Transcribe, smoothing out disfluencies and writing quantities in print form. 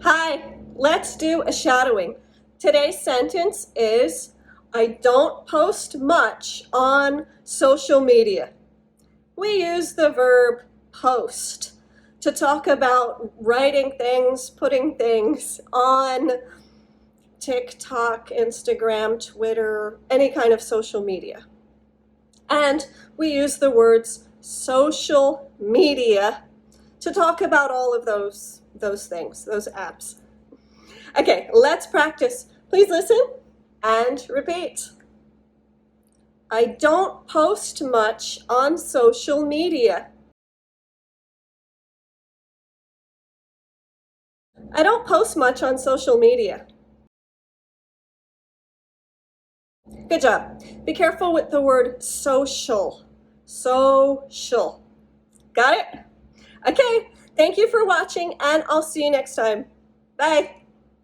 Hi, let's do a shadowing. Today's sentence is, I don't post much on social media. We use the verb post to talk about writing things, putting things on TikTok, Instagram, Twitter, any kind of social media. And we use the words social media to talk about all of those things, those apps. Okay, let's practice. Please listen and repeat. I don't post much on social media. I don't post much on social media. Good job. Be careful with the word social. Social. Got it? Okay, thank you for watching, and I'll see you next time. Bye.